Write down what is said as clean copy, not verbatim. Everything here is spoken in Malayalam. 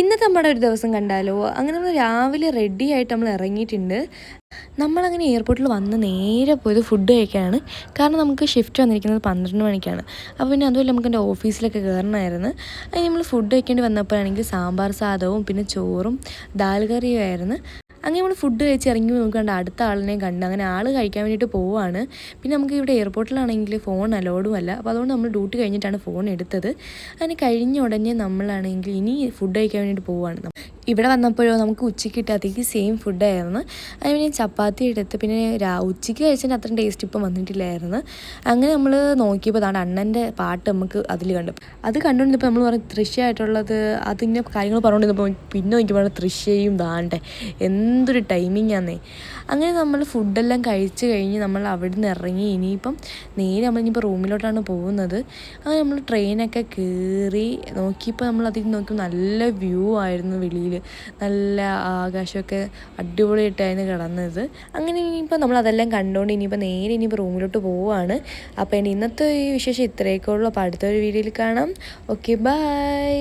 ഇന്നത്തെ നമ്മുടെ ഒരു ദിവസം കണ്ടാലോ. അങ്ങനെ നമ്മൾ രാവിലെ റെഡി ആയിട്ട് നമ്മൾ ഇറങ്ങിയിട്ടുണ്ട്. നമ്മളങ്ങനെ എയർപോർട്ടിൽ വന്ന് നേരെ പോയത് ഫുഡ് കഴിക്കാനാണ്. കാരണം നമുക്ക് ഷിഫ്റ്റ് വന്നിരിക്കുന്നത് 12 മണിക്കാണ്. അപ്പോൾ പിന്നെ അതുമല്ല നമുക്ക് എൻ്റെ ഓഫീസിലൊക്കെ കയറണമായിരുന്നു. അതിന് നമ്മൾ ഫുഡ് കഴിക്കേണ്ടി വന്നപ്പോഴാണെങ്കിൽ സാമ്പാർ സാധവും പിന്നെ ചോറും ദാൽ കറിയും ആയിരുന്നു. അങ്ങനെ നമ്മൾ ഫുഡ് കഴിച്ച് ഇറങ്ങി നോക്കാണ്ട് അടുത്ത ആളിനെയും കണ്ട് അങ്ങനെ ആൾ കഴിക്കാൻ വേണ്ടിയിട്ട് പോവുകയാണ്. പിന്നെ നമുക്ക് ഇവിടെ എയർപോർട്ടിലാണെങ്കിൽ ഫോൺ അലോഡും അല്ല. അപ്പോൾ അതുകൊണ്ട് നമ്മൾ ഡ്യൂട്ടി കഴിഞ്ഞിട്ടാണ് ഫോൺ എടുത്തത്. അതിന് കഴിഞ്ഞ ഉടനെ നമ്മളാണെങ്കിൽ ഇനി ഫുഡ് കഴിക്കാൻ വേണ്ടിയിട്ട് പോവുകയാണ്. ഇവിടെ വന്നപ്പോഴോ നമുക്ക് ഉച്ചയ്ക്ക് കിട്ടാത്തേക്ക് സെയിം ഫുഡായിരുന്നു. അതിന് ഞാൻ ചപ്പാത്തി എടുത്ത് പിന്നെ ഉച്ചയ്ക്ക് കഴിച്ചതിന് അത്രയും ടേസ്റ്റ് ഇപ്പം വന്നിട്ടില്ലായിരുന്നു. അങ്ങനെ നമ്മൾ നോക്കിയപ്പോൾ അതാണ് അണ്ണൻ്റെ പാട്ട് നമുക്ക് അതിൽ കണ്ടു. അത് കണ്ടുകൊണ്ടിപ്പോൾ നമ്മൾ പറയും തൃശ്യമായിട്ടുള്ളത് അതിൻ്റെ കാര്യങ്ങൾ പറഞ്ഞുകൊണ്ടിരുന്നപ്പോൾ പിന്നെ നോക്കിയപ്പോൾ തൃശ്യയും ദാണ്ടെ എന്തൊരു ടൈമിങ്ങാന്നേ. അങ്ങനെ നമ്മൾ ഫുഡെല്ലാം കഴിച്ച് കഴിഞ്ഞ് നമ്മൾ അവിടെ നിന്ന് ഇറങ്ങി. ഇനിയിപ്പം നേരെ നമ്മളിനിയിപ്പോൾ റൂമിലോട്ടാണ് പോകുന്നത്. അങ്ങനെ നമ്മൾ ട്രെയിനൊക്കെ കയറി നോക്കിയപ്പോൾ നമ്മൾ അതിൽ നോക്കി നല്ല വ്യൂ ആയിരുന്നു. വെളിയിൽ നല്ല ആകാശമൊക്കെ അടിപൊളിയായിട്ടായിരുന്നു കിടന്നത്. അങ്ങനെ ഇനിയിപ്പോൾ നമ്മളതെല്ലാം കണ്ടുകൊണ്ട് ഇനിയിപ്പോൾ റൂമിലോട്ട് പോവുകയാണ്. അപ്പോൾ ഇന്നത്തെ ഈ വിശേഷം ഇത്രയൊക്കെ ഉള്ളൂ. അപ്പോൾ അടുത്തൊരു വീഡിയോയിൽ കാണാം. Okay, by.